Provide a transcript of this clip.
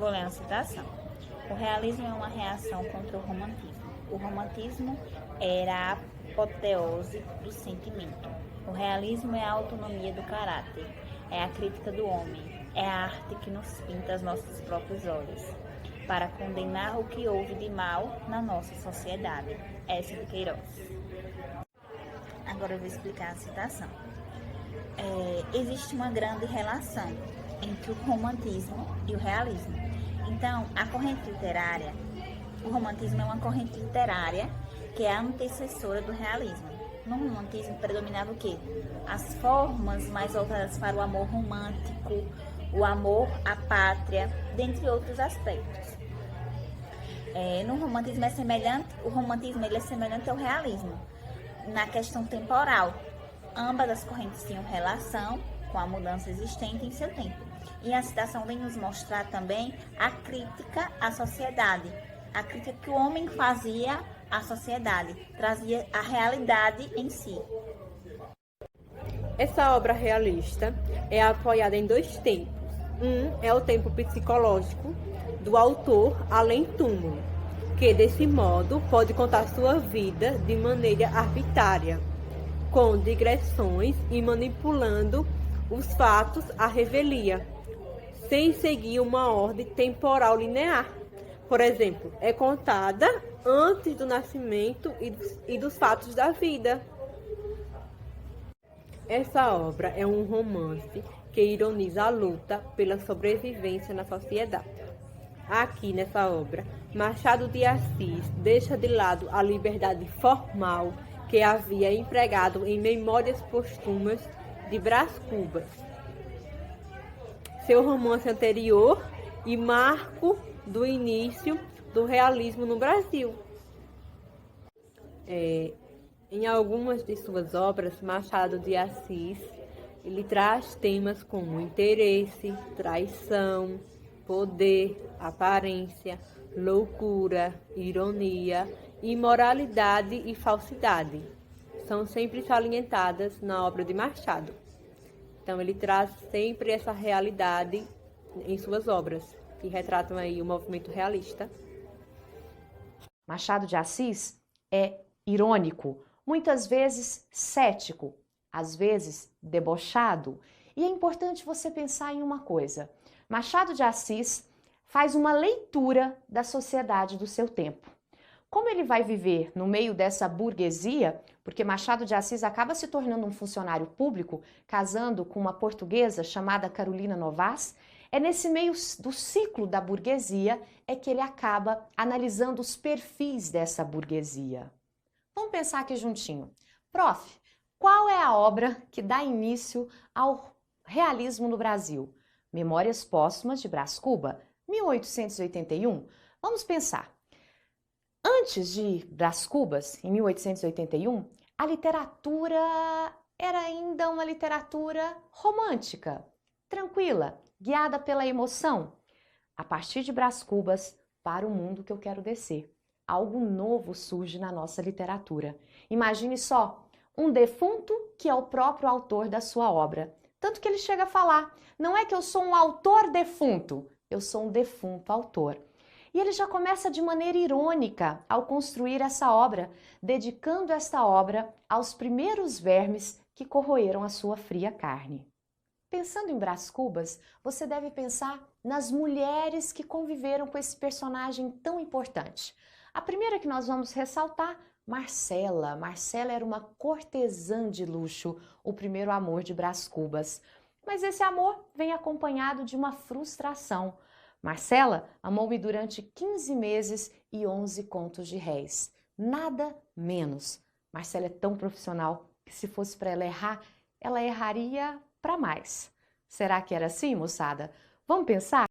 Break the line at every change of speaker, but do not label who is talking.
Vou ler uma citação. O realismo é uma reação contra o romantismo. O romantismo era a apoteose do sentimento. O realismo é a autonomia do caráter, é a crítica do homem, é a arte que nos pinta aos nossos próprios olhos, para condenar o que houve de mal na nossa sociedade. Essa de Queiroz. Agora eu vou explicar a citação. Existe uma grande relação entre o romantismo e o realismo. Então, a corrente literária, o romantismo é uma corrente literária que é a antecessora do realismo. No romantismo predominava o quê? As formas mais voltadas para o amor romântico, o amor à pátria, dentre outros aspectos. No romantismo o romantismo ele é semelhante ao realismo na questão temporal. Ambas as correntes tinham relação com a mudança existente em seu tempo. E a citação vem nos mostrar também a crítica à sociedade, a crítica que o homem fazia à sociedade, trazia a realidade em si.
Essa obra realista é apoiada em dois tempos. Um é o tempo psicológico do autor além-túmulo, que desse modo pode contar sua vida de maneira arbitrária, com digressões e manipulando os fatos à revelia, sem seguir uma ordem temporal linear. Por exemplo, é contada antes do nascimento e dos fatos da vida. Essa obra é um romance que ironiza a luta pela sobrevivência na sociedade. Aqui nessa obra, Machado de Assis deixa de lado a liberdade formal que havia empregado em Memórias Póstumas de Brás Cubas, seu romance anterior e marco do início do realismo no Brasil. Em algumas de suas obras, Machado de Assis ele traz temas como interesse, traição, poder, aparência, loucura, ironia, imoralidade e falsidade. São sempre salientadas na obra de Machado. Então ele traz sempre essa realidade em suas obras, que retratam aí o movimento realista.
Machado de Assis é irônico, muitas vezes cético, às vezes debochado. E é importante você pensar em uma coisa. Machado de Assis faz uma leitura da sociedade do seu tempo. Como ele vai viver no meio dessa burguesia, porque Machado de Assis acaba se tornando um funcionário público, casando com uma portuguesa chamada Carolina Novaes, é nesse meio do ciclo da burguesia é que ele acaba analisando os perfis dessa burguesia. Vamos pensar aqui juntinho. Prof, qual é a obra que dá início ao realismo no Brasil? Memórias Póstumas de Brás Cubas, 1881. Vamos pensar. Antes de Brás Cubas, em 1881, a literatura era ainda uma literatura romântica, tranquila, guiada pela emoção. A partir de Brás Cubas, para o mundo que eu quero descer, algo novo surge na nossa literatura. Imagine só, um defunto que é o próprio autor da sua obra. Tanto que ele chega a falar, não é que eu sou um autor defunto, eu sou um defunto autor. E ele já começa de maneira irônica ao construir essa obra, dedicando esta obra aos primeiros vermes que corroeram a sua fria carne. Pensando em Brás Cubas, você deve pensar nas mulheres que conviveram com esse personagem tão importante. A primeira que nós vamos ressaltar, Marcela. Marcela era uma cortesã de luxo, o primeiro amor de Brás Cubas. Mas esse amor vem acompanhado de uma frustração. Marcela amou-me durante 15 meses e 11 contos de réis. Nada menos. Marcela é tão profissional que se fosse para ela errar, ela erraria para mais. Será que era assim, moçada? Vamos pensar?